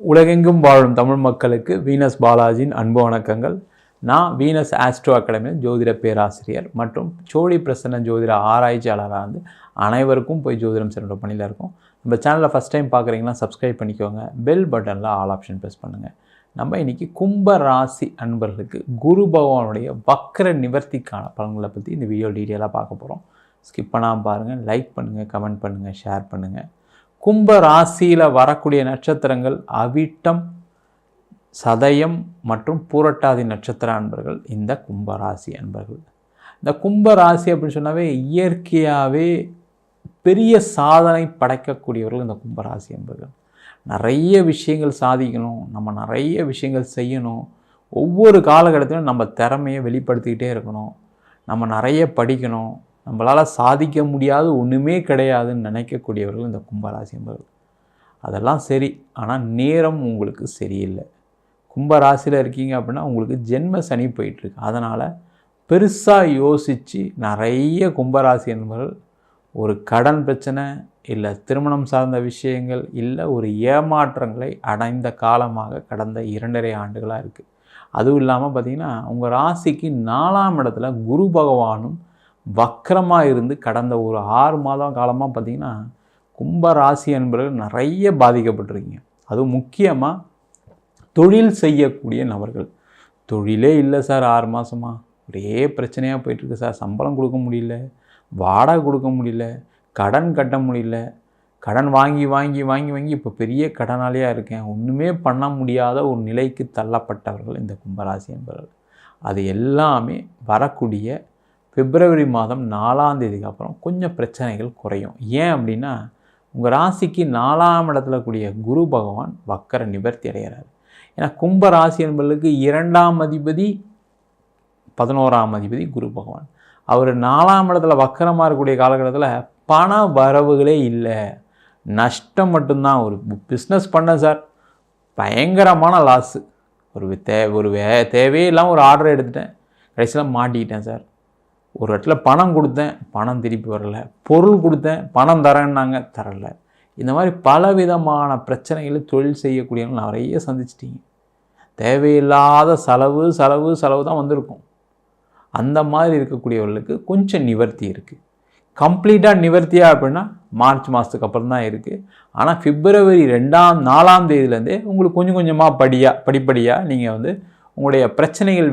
உலகெங்கும் வாழும் தமிழ் மக்களுக்கு வீனஸ் பாலாஜியின் அன்பு வணக்கங்கள். நான் வீனஸ் ஆஸ்ட்ரோ அகாடமியில் ஜோதிட பேராசிரியர் மற்றும் சோழி பிரசன்ன ஜோதிட ஆராய்ச்சியாளராக அனைவருக்கும் போய் ஜோதிடம் சென்ற பணியில் இருக்கும். நம்ம சேனலில் ஃபஸ்ட் டைம் பார்க்குறீங்கன்னா சப்ஸ்கிரைப் பண்ணிக்கோங்க. பெல் பட்டனில் ஆல் ஆப்ஷன் ப்ரெஸ் பண்ணுங்கள். நம்ம இன்றைக்கி கும்ப ராசி அன்பர்களுக்கு குரு பகவானுடைய வக்கர நிவர்த்திக்கான பலன்களை பற்றி இந்த வீடியோ டீட்டெயிலாக பார்க்க போகிறோம். ஸ்கிப் பண்ணாமல் பாருங்கள். லைக் பண்ணுங்கள், கமெண்ட் பண்ணுங்கள், ஷேர் பண்ணுங்கள். கும்ப ராசியில் வரக்கூடிய நட்சத்திரங்கள் அவிட்டம், சதயம் மற்றும் பூரட்டாதி நட்சத்திர அன்பர்கள் இந்த கும்பராசி அன்பர்கள். இந்த கும்பராசி அப்படின்னு சொன்னாவே இயற்கையாகவே பெரிய சாதனை படைக்கக்கூடியவர்கள் இந்த கும்பராசி அன்பர்கள். நிறைய விஷயங்கள் சாதிக்கணும், நம்ம நிறைய விஷயங்கள் செய்யணும், ஒவ்வொரு காலகட்டத்திலும் நம்ம திறமையை வெளிப்படுத்திக்கிட்டே இருக்கணும், நம்ம நிறைய படிக்கணும், நம்மளால் சாதிக்க முடியாது ஒன்றுமே கிடையாதுன்னு நினைக்கக்கூடியவர்கள் இந்த கும்பராசி என்பவர்கள். அதெல்லாம் சரி, ஆனால் நேரம் உங்களுக்கு சரியில்லை. கும்பராசியில் இருக்கீங்க அப்படின்னா உங்களுக்கு ஜென்ம சனி போயிட்டுருக்கு. அதனால் பெருசாக யோசித்து நிறைய கும்பராசி என்பவர்கள் ஒரு கடன் பிரச்சனை இல்லை திருமணம் சார்ந்த விஷயங்கள் இல்லை ஒரு ஏமாற்றங்களை அடைந்த காலமாக கடந்த 2.5 ஆண்டுகளாக இருக்குது. அதுவும் இல்லாமல் பார்த்திங்கன்னா உங்கள் ராசிக்கு 4ஆம் இடத்துல குரு பகவானும் வக்கரமாக இருந்து கடந்த ஒரு 6 மாதம் காலமாக பார்த்திங்கன்னா கும்பராசி என்பவர்கள் நிறைய பாதிக்கப்பட்டிருக்கீங்க. அதுவும் முக்கியமாக தொழில் செய்யக்கூடிய நபர்கள். தொழிலே இல்லை சார், 6 மாதமாக ஒரே பிரச்சனையாக போயிட்டுருக்கு சார். சம்பளம் கொடுக்க முடியல, வாடகை கொடுக்க முடியல, கடன் கட்ட முடியல, கடன் வாங்கி வாங்கி வாங்கி வாங்கி இப்போ பெரிய கடனாளியாக இருக்கேன், ஒன்றுமே பண்ண முடியாத ஒரு நிலைக்கு தள்ளப்பட்டவர்கள் இந்த கும்பராசி என்பவர்கள். அது எல்லாமே வரக்கூடிய பிப்ரவரி மாதம் 4ஆம் தேதிக்கு அப்புறம் கொஞ்சம் பிரச்சனைகள் குறையும். ஏன் அப்படின்னா உங்கள் ராசிக்கு 4ஆம் இடத்துல கூடிய குரு பகவான் வக்கர நிவர்த்தி அடைகிறார். ஏன்னா கும்ப ராசி என்பவர்களுக்கு 2ஆம் அதிபதி 11ஆம் அதிபதி குரு பகவான். அவர் 4ஆம் இடத்துல வக்கரமாக இருக்கக்கூடிய காலகட்டத்தில் பண வரவுகளே இல்லை, நஷ்டம் மட்டும்தான். ஒரு பிஸ்னஸ் பண்ணேன் சார், பயங்கரமான லாஸு. தேவையே இல்லாமல் ஒரு ஆர்டர் எடுத்துட்டேன், கடைசியில் மாட்டிக்கிட்டேன் சார். ஒரு இடத்துல பணம் கொடுத்தேன், பணம் திருப்பி வரல, பொருள் கொடுத்தேன், பணம் தரேன்னாங்க, தரலை. இந்த மாதிரி பலவிதமான பிரச்சனைகளை தொழில் செய்யக்கூடியவங்க நிறைய சந்திச்சிட்டிங்க. தேவையில்லாத செலவு செலவு செலவு தான் வந்திருக்கும். அந்த மாதிரி இருக்கக்கூடியவர்களுக்கு கொஞ்சம் நிவர்த்தி இருக்குது. கம்ப்ளீட்டாக நிவர்த்தியாக அப்படின்னா மார்ச் மாதத்துக்கு அப்புறம் தான் இருக்குது. ஆனால் பிப்ரவரி 4ஆம் தேதியிலேருந்தே உங்களுக்கு கொஞ்சம் கொஞ்சமாக படிப்படியாக நீங்கள் உங்களுடைய பிரச்சனைகள்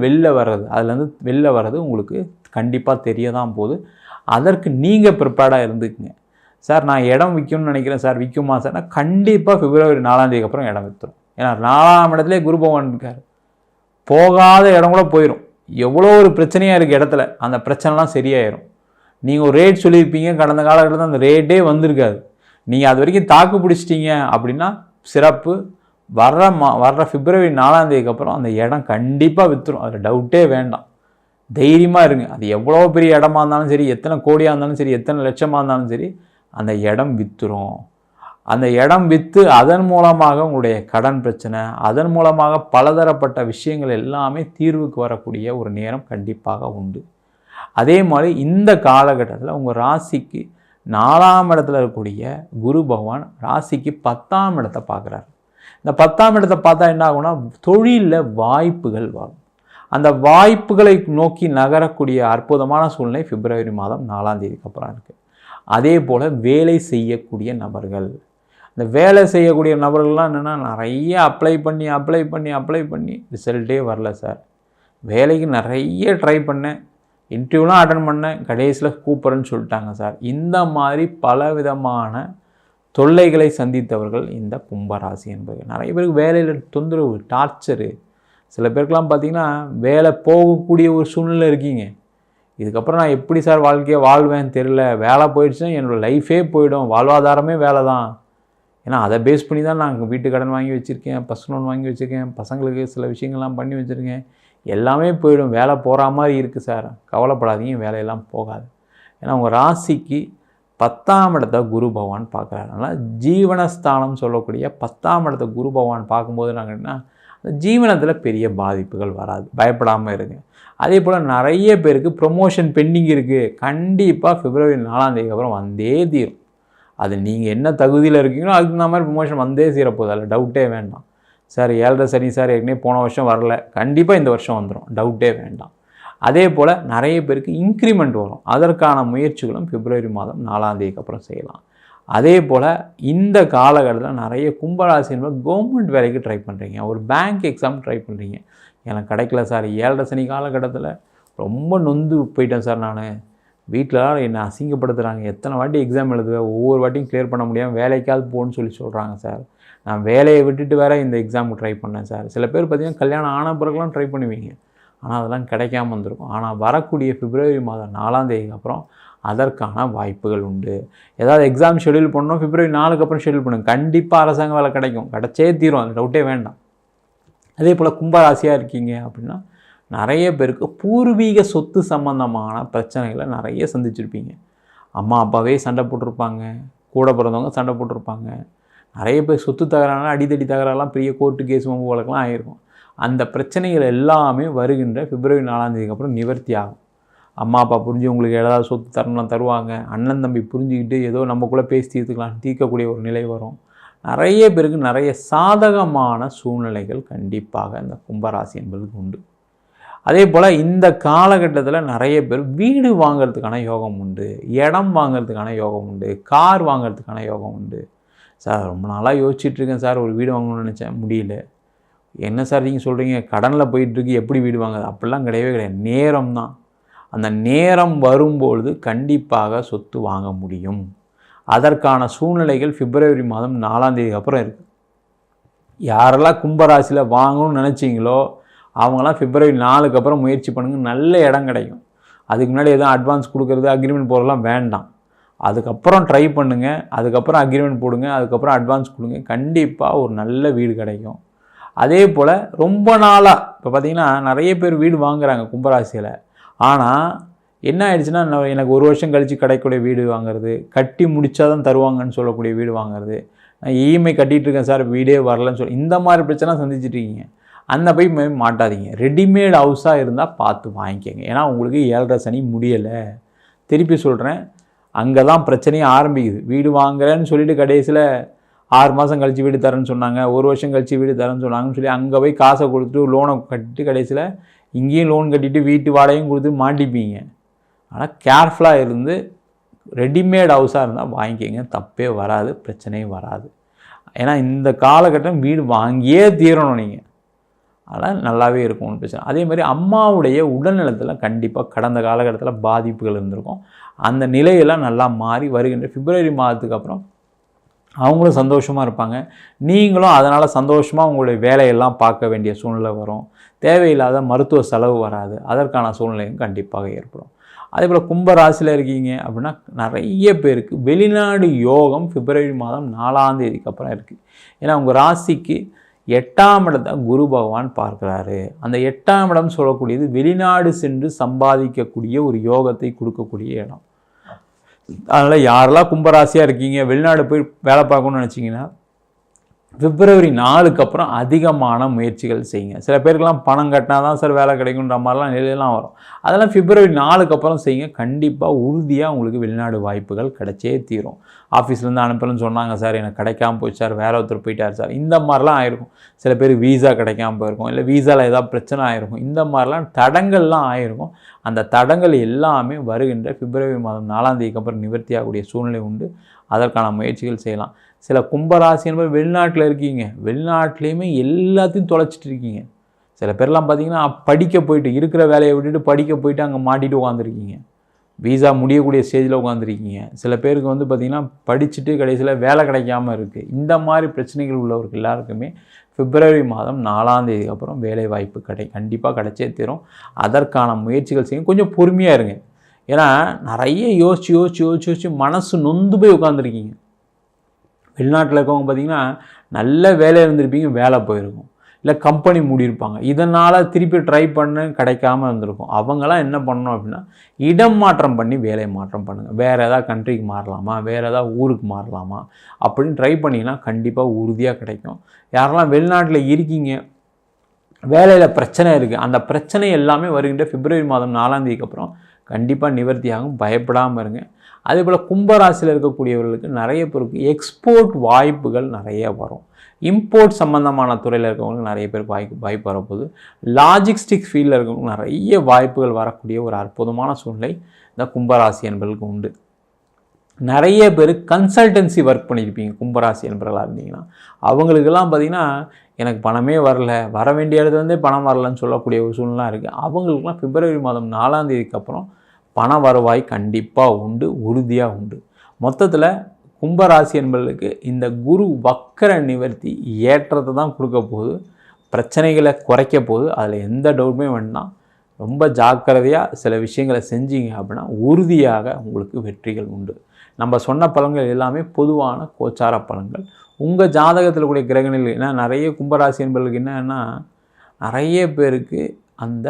அதுலேருந்து வெளில வர்றது உங்களுக்கு கண்டிப்பாக தெரிய தான் போகுது. அதற்கு நீங்கள் ப்ரிப்பேர்டாக இருந்துக்குங்க. சார் நான் இடம் விற்கணும்னு நினைக்கிறேன் சார், விற்குமா சார்னா கண்டிப்பாக பிப்ரவரி 4ஆம் தேதிக்கு அப்புறம் இடம் விற்றுரும். ஏன்னா 4ஆம் இடத்துலேயே குரு பகவான் இருக்கார். போகாத இடம் கூட போயிடும். எவ்வளோ ஒரு பிரச்சனையாக இருக்குது இடத்துல, அந்த பிரச்சனைலாம் சரியாயிடும். நீங்கள் ஒரு ரேட் சொல்லியிருப்பீங்க, கடந்த காலகட்டத்தில் அந்த ரேட்டே வந்திருக்காது. நீங்கள் அது வரைக்கும் தாக்கு பிடிச்சிட்டிங்க அப்படின்னா சிறப்பு. வர்ற பிப்ரவரி 4ஆம் தேதிக்கு அப்புறம் அந்த இடம் கண்டிப்பாக விற்றுரும், அதில் டவுட்டே வேண்டாம். தைரியமாக இருங்க. அது எவ்வளோ பெரிய இடமா இருந்தாலும் சரி, எத்தனை கோடியாக இருந்தாலும் சரி, எத்தனை லட்சமாக இருந்தாலும் சரி, அந்த இடம் விற்றுரும். அந்த இடம் விற்று அதன் மூலமாக உங்களுடைய கடன் பிரச்சனை, அதன் மூலமாக பலதரப்பட்ட விஷயங்கள் எல்லாமே தீர்வுக்கு வரக்கூடிய ஒரு நேரம் கண்டிப்பாக உண்டு. அதே மாதிரி இந்த காலகட்டத்தில் உங்கள் ராசிக்கு 4ஆம் இடத்துல இருக்கக்கூடிய குரு பகவான் ராசிக்கு 10ஆம் இடத்தை பார்க்குறாரு. இந்த 10ஆம் இடத்தை பார்த்தா என்ன ஆகும்னா தொழிலில் வாய்ப்புகள் வரும். அந்த வாய்ப்புகளை நோக்கி நகரக்கூடிய அற்புதமான சூழ்நிலை பிப்ரவரி மாதம் 4ஆம் தேதிக்கு அப்புறம் இருக்குது. அதே போல் வேலை செய்யக்கூடிய நபர்கள், இந்த வேலை செய்யக்கூடிய நபர்கள்லாம் என்னென்னா நிறைய அப்ளை பண்ணி ரிசல்ட்டே வரல சார். வேலைக்கு நிறைய ட்ரை பண்ணேன், இன்டர்வியூலாம் அட்டன் பண்ணேன், கடைசியில் கூப்பிட்றேன்னு சொல்லிட்டாங்க சார். இந்த மாதிரி பலவிதமான தொல்லைகளை சந்தித்தவர்கள் இந்த கும்பராசி என்பது. நிறைய பேருக்கு வேலையில் தொந்தரவு, டார்ச்சரு. சில பேருக்கெலாம் பார்த்திங்கன்னா வேலை போகக்கூடிய ஒரு சூழ்நிலை இருக்கீங்க. இதுக்கப்புறம் நான் எப்படி சார் வாழ்க்கையை வாழ்வேன்னு தெரில, வேலை போயிடுச்சுன்னா என்னோடய லைஃபே போயிடும், வாழ்வாதாரமே வேலை தான். ஏன்னா அதை பேஸ் பண்ணி தான் நான் வீட்டு கடன் வாங்கி வச்சுருக்கேன், பர்சனல் லோன் வாங்கி வச்சுருக்கேன், பசங்களுக்கு சில விஷயங்கள்லாம் பண்ணி வச்சுருக்கேன், எல்லாமே போயிடும், வேலை போகிற மாதிரி இருக்குது சார். கவலைப்படாதீங்க, வேலையெல்லாம் போகாது. ஏன்னா உங்கள் ராசிக்கு 10ஆம் இடத்தை குரு பகவான் பார்க்குறாரு. அதனால் ஜீவனஸ்தானம் சொல்லக்கூடிய 10ஆம் இடத்தை குரு பகவான் பார்க்கும்போது நாங்கள் என்ன, அந்த ஜீவனத்தில் பெரிய பாதிப்புகள் வராது, பயப்படாமல் இருங்க. அதே போல் நிறைய பேருக்கு ப்ரொமோஷன் பெண்டிங் இருக்குது, கண்டிப்பாக பிப்ரவரி 4ஆம் தேதிக்கு அப்புறம் வந்தே தீரும். அது நீங்கள் என்ன தகுதியில் இருக்கீங்களோ அதுக்கு இந்த மாதிரி ப்ரொமோஷன் வந்தே தீரப்போகுது, அதில் டவுட்டே வேண்டாம். சார் 7.5 சனி சார் ஏற்கனவே போன வருஷம் வரல, கண்டிப்பாக இந்த வருஷம் வந்துடும், டவுட்டே வேண்டாம். அதே போல் நிறைய பேருக்கு இன்க்ரிமெண்ட் வரும், அதற்கான முயற்சிகளும் பிப்ரவரி மாதம் 4ஆம் தேதிக்கு அப்புறம் செய்யலாம். அதே போல் இந்த காலகட்டத்தில் நிறைய கும்பராசினர் கவர்மெண்ட் வேலைக்கு ட்ரை பண்ணுறீங்க, ஒரு பேங்க் எக்ஸாம் ட்ரை பண்ணுறீங்க. எனக்கு கிடைக்கல சார், 7.5 சனி காலகட்டத்தில் ரொம்ப நொந்து போயிட்டேன் சார், நான் வீட்டில் என்னை அசிங்கப்படுத்துகிறாங்க, எத்தனை வாட்டி எக்ஸாம் எழுதுவேன், ஒவ்வொரு வாட்டியும் கிளியர் பண்ண முடியாமல் வேலைக்காவது போகணுன்னு சொல்கிறாங்க சார், நான் வேலையை விட்டுட்டு வேறு இந்த எக்ஸாமுக்கு ட்ரை பண்ணேன் சார். சில பேர் பார்த்திங்கன்னா கல்யாணம் ஆன பிறகுலாம் ட்ரை பண்ணுவீங்க, ஆனால் அதெல்லாம் கிடைக்காம வந்திருக்கும். ஆனால் வரக்கூடிய பிப்ரவரி மாதம் 4ஆம் தேதிக்கு அப்புறம் அதற்கான வாய்ப்புகள் உண்டு. ஏதாவது எக்ஸாம் ஷெடியூல் பண்ணணும், பிப்ரவரி 4க்கு அப்புறம் ஷெடியூல் பண்ணுங்கள், கண்டிப்பாக அரசாங்க வேலை கிடைக்கும், கிடைச்சே தீரும், அது டவுட்டே வேண்டாம். அதே போல் கும்பராசியாக இருக்கீங்க அப்படின்னா நிறைய பேருக்கு பூர்வீக சொத்து சம்பந்தமான பிரச்சனைகளை நிறைய சந்திச்சிருப்பீங்க. அம்மா அப்பாவே சண்டை போட்டிருப்பாங்க, கூட பிறந்தவங்க சண்டை போட்டிருப்பாங்க, நிறைய பேர் சொத்து தகராறுலாம் அடித்தடி தகராறுலாம் பெரிய கோர்ட்டு கேஸ் வம்பு வழக்கெலாம் ஆகிருக்கும். அந்த பிரச்சனைகள் எல்லாமே வருகின்ற பிப்ரவரி 4ஆம் தேதிக்கு அப்புறம் நிவர்த்தி ஆகும். அம்மா அப்பா புரிஞ்சு உங்களுக்கு ஏதாவது சொத்து தரணும்லாம் தருவாங்க, அண்ணன் தம்பி புரிஞ்சுக்கிட்டு ஏதோ நம்மக்குள்ளே பேசி தீர்க்கக்கூடிய ஒரு நிலை வரும். நிறைய பேருக்கு நிறைய சாதகமான சூழ்நிலைகள் கண்டிப்பாக இந்த கும்பராசி என்பதுக்கு உண்டு. அதே போல் இந்த காலகட்டத்தில் நிறைய பேர் வீடு வாங்கிறதுக்கான யோகம் உண்டு, இடம் வாங்கிறதுக்கான யோகம் உண்டு, கார் வாங்கிறதுக்கான யோகம் உண்டு. சார் ரொம்ப நாளாக யோசிச்சுட்ருக்கேன் சார், ஒரு வீடு வாங்கணும்னு நினச்சேன், முடியல. என்ன சார் நீங்கள் சொல்கிறீங்க, கடனில் போயிட்டுருக்கு, எப்படி வீடு வாங்குறது? அப்படிலாம் கிடையவே கிடையாது, நேரம் தான். அந்த நேரம் வரும்பொழுது கண்டிப்பாக சொத்து வாங்க முடியும். அதற்கான சூழ்நிலைகள் பிப்ரவரி மாதம் 4ஆம் தேதிக்கு அப்புறம் இருக்குது. யாரெல்லாம் கும்பராசியில் வாங்கணும்னு நினச்சிங்களோ அவங்களாம் பிப்ரவரி 4க்கு அப்புறம் முயற்சி பண்ணுங்கள், நல்ல இடம் கிடைக்கும். அதுக்கு முன்னாடி எதுவும் அட்வான்ஸ் கொடுக்குறது அக்ரிமெண்ட் போகிறதெல்லாம் வேண்டாம். அதுக்கப்புறம் ட்ரை பண்ணுங்கள், அதுக்கப்புறம் அக்ரிமெண்ட் போடுங்க, அதுக்கப்புறம் அட்வான்ஸ் கொடுங்க, கண்டிப்பாக ஒரு நல்ல வீடு கிடைக்கும். அதே போல் ரொம்ப நாளாக இப்போ பார்த்திங்கன்னா நிறைய பேர் வீடு வாங்குகிறாங்க கும்பராசியில். ஆனால் என்ன ஆயிடுச்சுன்னா, எனக்கு ஒரு வருஷம் கழித்து கிடைக்கக்கூடிய வீடு வாங்குறது, கட்டி முடித்தா தான் தருவாங்கன்னு சொல்லக்கூடிய வீடு வாங்குறது, நான் இஎம்ஐ கட்டிகிட்டு இருக்கேன் சார் வீடே வரலன்னு சொல்லி இந்த மாதிரி பிரச்சனை சந்திச்சிட்ருக்கீங்க. அந்த போய் மாட்டாதீங்க, ரெடிமேட் ஹவுஸாக இருந்தால் பார்த்து வாங்கிக்கோங்க. ஏன்னா உங்களுக்கு 7.5 சனி முடியலை, திருப்பி சொல்கிறேன், அங்கே தான் பிரச்சனையே ஆரம்பிக்குது. வீடு வாங்குறேன்னு சொல்லிவிட்டு கடைசியில் 6 மாதம் கழித்து வீடு தரேன்னு சொன்னாங்க, ஒரு வருஷம் கழித்து வீடு தரேன்னு சொன்னாங்கன்னு சொல்லி அங்கே போய் காசை கொடுத்துட்டு லோனை கட்டிட்டு கடைசியில் இங்கேயும் லோன் கட்டிட்டு வீட்டு வாடகையும் கொடுத்து மாட்டிப்பீங்க. ஆனால் கேர்ஃபுல்லாக இருந்து ரெடிமேட் ஹவுஸாக இருந்தால் வாங்கிக்கோங்க, தப்பே வராது, பிரச்சனையும் வராது. ஏன்னா இந்த காலகட்டம் வீடு வாங்கியே தீரணும் நீங்கள், அதனால் நல்லாவே இருக்கும், ஒன்றும் பிரச்சனை. அதே மாதிரி அம்மாவுடைய உடல்நலத்தில் கண்டிப்பாக கடந்த காலகட்டத்தில் பாதிப்புகள் இருந்திருக்கும். அந்த நிலையெல்லாம் நல்லா மாறி வருகின்ற பிப்ரவரி மாதத்துக்கு அப்புறம் அவங்களும் சந்தோஷமாக இருப்பாங்க, நீங்களும் அதனால் சந்தோஷமாக உங்களுடைய வேலையெல்லாம் பார்க்க வேண்டிய சூழ்நிலை வரும். தேவையில்லாத மருத்துவ செலவு வராது, அதற்கான சூழ்நிலையும் கண்டிப்பாக ஏற்படும். அதே போல் கும்பராசியில் இருக்கீங்க அப்படின்னா நிறைய பேருக்கு வெளிநாடு யோகம் பிப்ரவரி மாதம் 4ஆம் தேதிக்கு அப்புறம் இருக்குது. ஏன்னா உங்கள் ராசிக்கு 8ஆம் இடத்தை குரு பகவான் பார்க்குறாரு. அந்த 8ஆம் இடம் சொல்லக்கூடியது வெளிநாடு சென்று சம்பாதிக்கக்கூடிய ஒரு யோகத்தை கொடுக்கக்கூடிய இடம். அதனால் யாரெல்லாம் கும்பராசியாக இருக்கீங்க வெளிநாடு போய் வேலை பார்க்கணும்னு நினச்சிங்கன்னா பிப்ரவரி 4க்கு அப்புறம் அதிகமான முயற்சிகள் செய்யுங்க. சில பேருக்கெல்லாம் பணம் கட்டினா தான் சார் வேலை கிடைக்குன்ற மாதிரிலாம் நிலையெல்லாம் வரும். அதெல்லாம் பிப்ரவரி 4க்கு அப்புறம் செய்யுங்க, கண்டிப்பாக உறுதியாக உங்களுக்கு வெளிநாடு வாய்ப்புகள் கிடைச்சே தீரும். ஆஃபீஸ்லேருந்து அனுப்புறேன்னு சொன்னாங்க சார், எனக்கு கிடைக்காம போச்சு சார், வேற ஒருத்தர் போயிட்டார் சார், இந்த மாதிரிலாம் ஆயிருக்கும். சில பேர் வீசா கிடைக்காம போயிருக்கும், இல்லை வீசாவில் ஏதாவது பிரச்சனை ஆயிருக்கும், இந்த மாதிரிலாம் தடங்கள்லாம் ஆயிருக்கும். அந்த தடங்கள் எல்லாமே வருகின்ற பிப்ரவரி மாதம் 4ஆம் தேதிக்கு அப்புறம் நிவர்த்தியாகக்கூடிய சூழ்நிலை உண்டு. அதற்கான முயற்சிகள் செய்யலாம். சில கும்பராசி என்பது வெளிநாட்டில் இருக்கீங்க, வெளிநாட்டிலையுமே எல்லாத்தையும் தொலைச்சிட்டு இருக்கீங்க. சில பேர்லாம் பார்த்தீங்கன்னா படிக்க போயிட்டு இருக்கிற வேலையை விட்டுட்டு படிக்க போயிட்டு அங்கே மாட்டிட்டு உட்காந்துருக்கீங்க, வீசா முடியக்கூடிய ஸ்டேஜில் உட்காந்துருக்கீங்க. சில பேருக்கு வந்து பார்த்திங்கன்னா படிச்சுட்டு கடைசியில் வேலை கிடைக்காமல் இருக்குது. இந்த மாதிரி பிரச்சனைகள் உள்ளவருக்கு எல்லாருக்குமே பிப்ரவரி மாதம் 4ஆம் தேதிக்கு அப்புறம் வேலை வாய்ப்பு கண்டிப்பாக கிடைச்சே தரும். அதற்கான முயற்சிகள் செய்யும். கொஞ்சம் பொறுமையாக இருங்க, ஏன்னா நிறைய யோசிச்சு மனசு நொந்து போய் உட்காந்துருக்கீங்க. வெளிநாட்டில் இருக்கவங்க பார்த்திங்கன்னா நல்ல வேலை இருந்திருப்பீங்க, வேலை போயிருக்கும், இல்லை கம்பெனி மூடியிருப்பாங்க, இதனால் திருப்பி ட்ரை பண்ண கிடைக்காம இருந்திருக்கும். அவங்களாம் என்ன பண்ணணும் அப்படின்னா இடம் மாற்றம் பண்ணி வேலை மாற்றம் பண்ணுங்கள். வேறு ஏதாவது கண்ட்ரிக்கு மாறலாமா, வேறு ஏதாவது ஊருக்கு மாறலாமா அப்படின்னு ட்ரை பண்ணிங்கன்னா கண்டிப்பாக உறுதியாக கிடைக்கும். யாரெல்லாம் வெளிநாட்டில் இருக்கீங்க வேலையில் பிரச்சனை இருக்குது, அந்த பிரச்சனை எல்லாமே வருகின்ற பிப்ரவரி மாதம் 4ஆம் தேதிக்கு அப்புறம் கண்டிப்பாக நிவர்த்தியாகும், பயப்படாமல் இருங்க. அதேபோல் கும்பராசியில் இருக்கக்கூடியவர்களுக்கு நிறைய பேருக்கு எக்ஸ்போர்ட் வாய்ப்புகள் நிறைய வரும். இம்போர்ட் சம்மந்தமான துறையில் இருக்கவங்களுக்கு நிறைய பேருக்கு வாய்ப்பு வரப்போகுது. லாஜிஸ்டிக்ஸ் ஃபீல்டில் இருக்கவங்களுக்கு நிறைய வாய்ப்புகள் வரக்கூடிய ஒரு அற்புதமான சூழ்நிலை இந்த கும்பராசி என்பர்களுக்கு உண்டு. நிறைய பேர் கன்சல்டன்சி ஒர்க் பண்ணியிருப்பீங்க கும்பராசி என்பர்களாக இருந்தீங்கன்னா. அவங்களுக்கெல்லாம் பார்த்திங்கன்னா எனக்கு பணமே வரல, வர வேண்டிய இடத்துலேருந்தே பணம் வரலன்னு சொல்லக்கூடிய ஒரு சூழ்நிலை இருக்குது. அவங்களுக்குலாம் பிப்ரவரி மாதம் 4ஆம் தேதிக்கு அப்புறம் பண வருவாய் கண்டிப்பாக உண்டு, உறுதியாக உண்டு. மொத்தத்தில் கும்பராசி என்பவர்களுக்கு இந்த குரு வக்கர நிவர்த்தி ஏற்றத்தை தான் கொடுக்க போகுது, பிரச்சனைகளை குறைக்க போகுது. அதில் எந்த டவுட்டுமே வேண்டாம். ரொம்ப ஜாக்கிரதையாக சில விஷயங்களை செஞ்சீங்க அப்படின்னா உறுதியாக உங்களுக்கு வெற்றிகள் உண்டு. நம்ம சொன்ன பலன்கள் எல்லாமே பொதுவான கோச்சார பலன்கள். உங்கள் ஜாதகத்தில் கூடிய கிரகணிகள் ஏன்னா நிறைய கும்பராசி என்பவர்களுக்கு என்னன்னா நிறைய பேருக்கு அந்த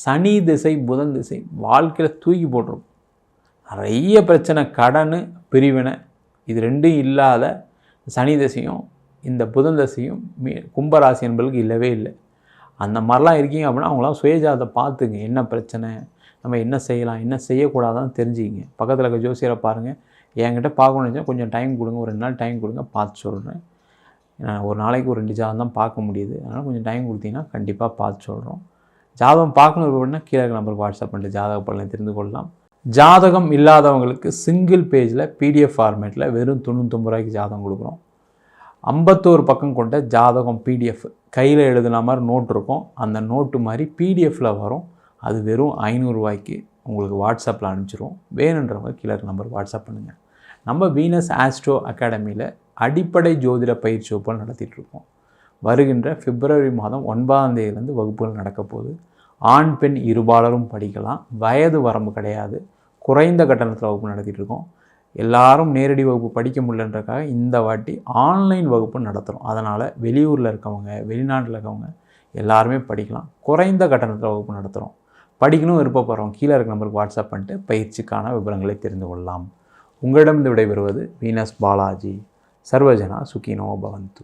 சனி திசை புதன் திசை வாழ்க்கையில் தூக்கி போட்டிருக்கும். நிறைய பிரச்சனை, கடன், பிரிவினை, இது ரெண்டும் இல்லாத சனி திசையும் இந்த புதன் திசையும் கும்பராசி என்பவர்களுக்கு இல்லவே இல்லை. அந்த மாதிரிலாம் இருக்கீங்க அப்படின்னா அவங்களாம் சுயஜாதத்தை பார்த்துங்க. என்ன பிரச்சனை, நம்ம என்ன செய்யலாம், என்ன செய்யக்கூடாதான்னு தெரிஞ்சுக்கிங்க. பக்கத்தில் இருக்க ஜோசியரை பாருங்கள். என்கிட்ட பார்க்கணுன்னு கொஞ்சம் டைம் கொடுங்க, ஒரு 2 நாள் டைம் கொடுங்க, பார்த்து சொல்கிறேன். ஒரு நாளைக்கு ஒரு 2 ஜாதகம் தான் பார்க்க முடியுது. அதனால் கொஞ்சம் டைம் கொடுத்தீங்கன்னா கண்டிப்பாக பார்த்து சொல்கிறோம். ஜாதகம் பார்க்கணும் அப்படின்னா கீழே நம்பருக்கு வாட்ஸ்அப் பண்ணிட்டு ஜாதக பலனை தெரிந்து கொள்ளலாம். ஜாதகம் இல்லாதவங்களுக்கு சிங்கிள் பேஜில் PDF ஃபார்மேட்டில் வெறும் 99 ரூபாய்க்கு ஜாதகம் கொடுக்குறோம். 51 பக்கம் கொண்ட ஜாதகம் PDF கையில் எழுதுன மாதிரி நோட் இருக்கும். அந்த நோட்டு மாதிரி PDFயில் வரும். அது வெறும் 500 ரூபாய்க்கு உங்களுக்கு வாட்ஸ்அப்பில் அனுப்பிச்சிடுவோம். வேணுன்றவங்க கீழே நம்பருக்கு வாட்ஸ்அப் பண்ணுங்கள். நம்ம வீனஸ் ஆஸ்ட்ரோ அகாடமியில் அடிப்படை ஜோதிட பயிற்சி வகுப்புகள் நடத்திட்டுருக்கோம். வருகின்ற பிப்ரவரி மாதம் 9ஆம் தேதியிலேருந்து வகுப்புகள் நடக்க போகுது. ஆண் பெண் இருபாலரும் படிக்கலாம். வயது வரம்பு கிடையாது. குறைந்த கட்டணத்தில் வகுப்பு நடத்திட்டுருக்கோம். எல்லாரும் நேரடி வகுப்பு படிக்க முடியலன்றக்காக இந்த வாட்டி ஆன்லைன் வகுப்பு நடத்துகிறோம். அதனால் வெளியூரில் இருக்கவங்க, வெளிநாட்டில் இருக்கவங்க எல்லாருமே படிக்கலாம். குறைந்த கட்டணத்தில் வகுப்பு நடத்துகிறோம். படிக்கணும் விருப்பப்படுறோம் கீழே இருக்க நம்பருக்கு வாட்ஸ்அப் பண்ணிட்டு பயிற்சிக்கான விவரங்களை தெரிந்து கொள்ளலாம். உங்களிடம் விடைபெறுவது வீனஸ் பாலாஜி. சர்வஜனா சுகினோ பவந்து.